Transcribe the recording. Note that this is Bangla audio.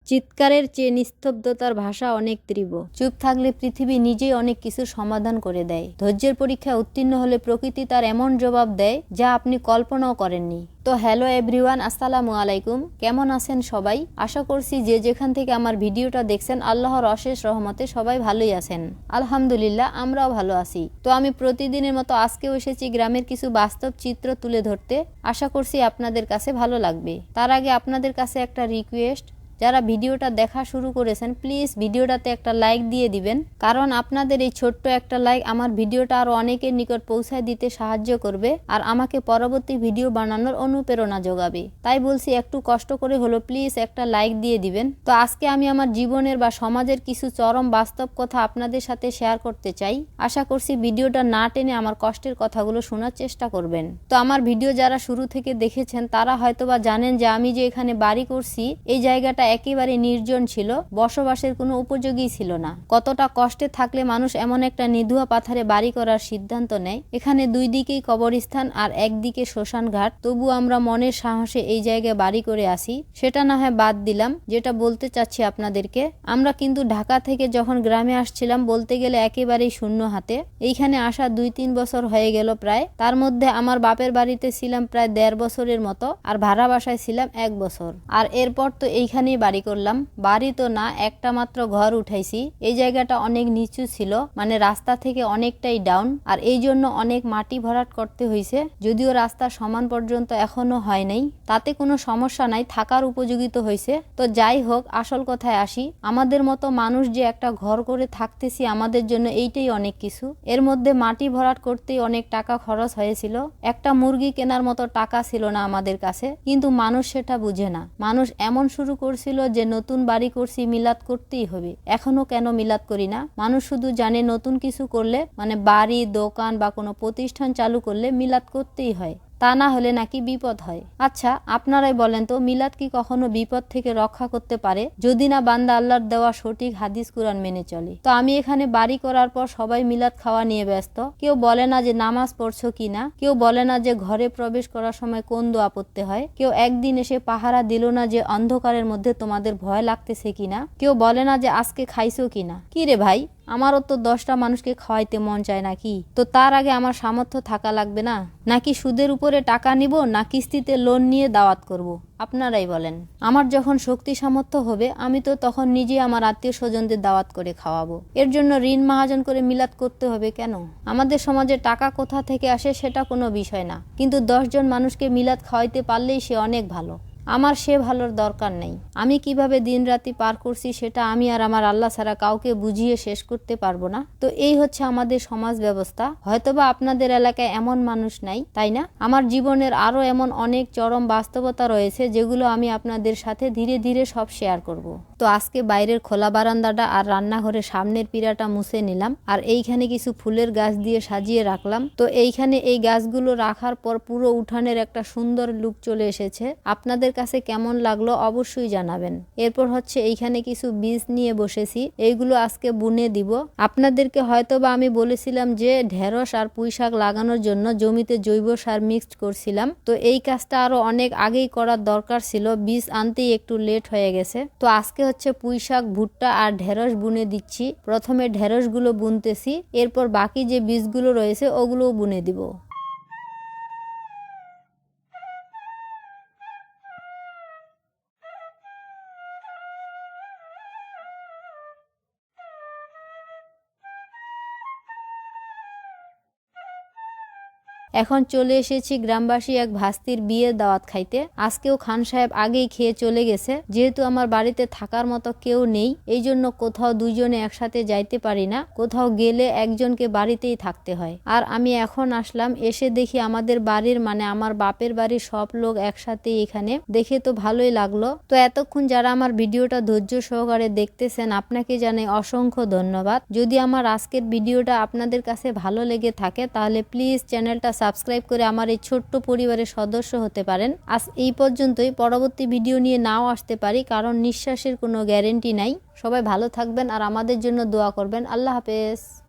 চিৎকারের চেয়ে নিস্তব্ধতার ভাষা অনেক তীব্র। চুপ থাকলে পৃথিবী নিজেই অনেক কিছুর সমাধান করে দেয়। ধৈর্যের পরীক্ষায় উত্তীর্ণ হলে প্রকৃতি তার এমন জবাব দেয় যা আপনি কল্পনাও করেননি। তো হ্যালো এভরিওয়ান, আসসালামু আলাইকুম। কেমন আছেন সবাই? আশা করছি যে যেখান থেকে আমার ভিডিওটা দেখছেন আল্লাহর অশেষ রহমতে সবাই ভালোই আছেন। আলহামদুলিল্লাহ, আমরাও ভালো আছি। তো আমি প্রতিদিনের মতো আজকেও এসেছি গ্রামের কিছু বাস্তব চিত্র তুলে ধরতে। আশা করছি আপনাদের কাছে ভালো লাগবে। তার আগে আপনাদের কাছে একটা রিকোয়েস্ট, যারা ভিডিওটা দেখা শুরু করেছেন প্লিজ ভিডিওটাতে একটা লাইক দিয়ে দিবেন, কারণ আপনাদের এই ছোট্ট একটা লাইক আমার ভিডিওটা আরো অনেকের নিকট পৌঁছায় দিতে সাহায্য করবে আর আমাকে পরবর্তী ভিডিও বানানোর অনুপ্রেরণা যোগাবে। তাই বলছি একটু কষ্ট করে হলো প্লিজ একটা লাইক দিয়ে দিবেন। তো আজকে আমি আমার জীবনের বা সমাজের কিছু চরম বাস্তব কথা আপনাদের সাথে শেয়ার করতে চাই। আশা করছি ভিডিওটা না টেনে আমার কষ্টের কথাগুলো শোনার চেষ্টা করবেন। তো আমার ভিডিও যারা শুরু থেকে দেখেছেন তারা হয়তোবা জানেন যে আমি যে এখানে বাড়ি করছি এই জায়গাটা একেবারে নির্জন ছিল, বসবাসের কোনো উপযোগী ছিল না। কতটা কষ্টে থাকলে মানুষ এমন একটা নিধুয়া পাথরে বাড়ি করার সিদ্ধান্ত নেয়। এখানে দুই দিকেই কবরস্থান আর একদিকে শ্মশান ঘাট, তবু আমরা মনের সাহসে এই জায়গায় বাড়ি করে আসি। সেটা না হয় বাদ দিলাম, যেটা বলতে চাচ্ছি আপনাদেরকে, আমরা কিন্তু ঢাকা থেকে যখন গ্রামে আসছিলাম বলতে গেলে একেবারেই শূন্য হাতে। এইখানে আসা 2-3 বছর হয়ে গেল প্রায়। তার মধ্যে আমার বাপের বাড়িতে ছিলাম প্রায় 1.5 বছরের মতো, আর ভাড়া বাসায় ছিলাম 1 বছর। আর এরপর তো এইখানেই বাড়ি করলাম। বাড়ি তো না, একটা মাত্র ঘর উঠাইছি। এই জায়গাটা অনেক নিচু ছিল, মানে রাস্তা থেকে অনেকটাই ডাউন, আর এই জন্য অনেক মাটি ভরাট করতে হয়েছে। যদিও রাস্তা সমান পর্যন্ত এখনো হয় নাই, তাতে কোনো সমস্যা নাই, থাকার উপযোগিত হয়েছে। তো যাই হোক, আসল কথায় আসি, আমাদের মতো মানুষ যে একটা ঘর করে থাকতেছি আমাদের জন্য এইটাই অনেক কিছু। এর মধ্যে মাটি ভরাট করতেই অনেক টাকা খরচ হয়েছিল। একটা মুরগি কেনার মতো টাকা ছিল না আমাদের কাছে, কিন্তু মানুষ সেটা বুঝে না। মানুষ এমন শুরু করছিল যে নতুন বাড়ি করছি, মিলাদ করতেই হবে। এখনো কেন মিলাদ করি না? মানুষ শুধু জানে নতুন কিছু করলে, মানে বাড়ি, দোকান বা কোনো প্রতিষ্ঠান চালু করলে মিলাদ করতেই হয়, তা না হলে নাকি বিপদ হয়। আচ্ছা আপনারাই বলেন তো, মিলাদ কি কখনো বিপদ থেকে রক্ষা করতে পারে যদি না বান্দা আল্লাহর দেওয়া সঠিক হাদিস কুরআন মেনে চলে? তো আমি এখানে বাড়ি করার পর সবাই মিলাদ খাওয়া নিয়ে ব্যস্ত। কেউ বলে না যে নামাজ পড়ছো কিনা, কেউ বলে না যে ঘরে প্রবেশ করার সময় কোন দোয়া পড়তে হয়, কেউ একদিন এসে পাহারা দিল না যে অন্ধকারের মধ্যে তোমাদের ভয় লাগতেছে কিনা, কেউ বলে না যে আজকে খাইছো কিনা। কি রে ভাই, আমারও তো 10টা মানুষকে খাওয়াইতে মন চায় নাকি? তো তার আগে আমার সামর্থ্য থাকা লাগবে না? নাকি সুদের উপরে টাকা নিব, না কিস্তিতে লোন নিয়ে দাওয়াত করব? আপনারাই বলেন। আমার যখন শক্তি সামর্থ্য হবে আমি তো তখন নিজে আমার আত্মীয় স্বজনদের দাওয়াত করে খাওয়াবো। এর জন্য ঋণ মাহাজন করে মিলাদ করতে হবে কেন? আমাদের সমাজে টাকা কোথা থেকে আসে সেটা কোনো বিষয় না, কিন্তু 10 জন মানুষকে মিলাদ খাওয়াইতে পারলেই সে অনেক ভালো। আমার সে ভালোর দরকার নেই। আমি কিভাবে দিন রাতি পার করছি সেটা আমি আর আমার আল্লাহ ছাড়া কাউকে বুঝিয়ে শেষ করতে পারবো না। তো এই হচ্ছে আমাদের সমাজ ব্যবস্থা। হয়তোবা আপনাদের এলাকায় এমন মানুষ নাই, তাই না? আমার জীবনের আরো এমন অনেক চরম বাস্তবতা রয়েছে যেগুলো আমি আপনাদের সাথে ধীরে ধীরে সব শেয়ার করব। তো আজকে বাইরের খোলা বারান্দাটা আর রান্নাঘরের সামনের পিড়াটা মুছে নিলাম, আর এইখানে কিছু ফুলের গাছ দিয়ে সাজিয়ে রাখলাম। তো এইখানে এই গাছগুলো রাখার পর পুরো উঠানের একটা সুন্দর লুক চলে এসেছে। আপনাদের কাছে কেমন লাগলো অবশ্যই জানাবেন। এরপর হচ্ছে এইখানে কিছু বীজ নিয়ে বসেছি, এইগুলো আজকে বুনে দিব। আপনাদেরকে হয়তোবা আমি বলেছিলাম যে ঢেঁড়স আর পুঁই শাক লাগানোর জন্য জমিতে জৈব সার মিক্সড করছিলাম। তো এই কাজটা আরো অনেক আগেই করার দরকার ছিল, বীজ আনতেই একটু লেট হয়ে গেছে। তো আজকে হচ্ছে পুঁই শাক, ভুট্টা আর ঢেঁড়স বুনে দিচ্ছি। প্রথমে ঢেঁড়স গুলো বুনতেছি, এরপর বাকি যে বীজগুলো রয়েছে ওগুলোও বুনে দিব। এখন চলে এসেছি গ্রামবাসী এক ভাস্তির বিয়ের দাওয়াত খাইতে। আজকেও খান সাহেব আগেই খেয়ে চলে গেছে। যেহেতু আমার বাড়িতে থাকার মতো কেউ নেই, এই জন্য কোথাও দুইজনে একসাথে যাইতে পারি না। কোথাও গেলে একজনকে বাড়িতেই থাকতে হয়। আর আমি এখন আসলাম, এসে দেখি আমাদের বাড়ির, মানে আমার বাপের বাড়ির সব লোক একসাথে এখানে। দেখে তো ভালোই লাগলো। তো এতক্ষণ যারা আমার ভিডিওটা ধৈর্য সহকারে দেখতেছেন আপনাকে জানাই অসংখ্য ধন্যবাদ। যদি আমার আজকের ভিডিওটা আপনাদের কাছে ভালো লেগে থাকে তাহলে প্লিজ চ্যানেলটা সাবস্ক্রাইব করে আমার এই ছোট্ট পরিবারের সদস্য হতে পারেন। আজ এই পর্যন্তই, পরবর্তী ভিডিও নিয়ে নাও আসতে পারি, কারণ নিঃশ্বাসের কোনো গ্যারেন্টি নাই। সবাই ভালো থাকবেন আর আমাদের জন্য দোয়া করবেন। আল্লাহ হাফেজ।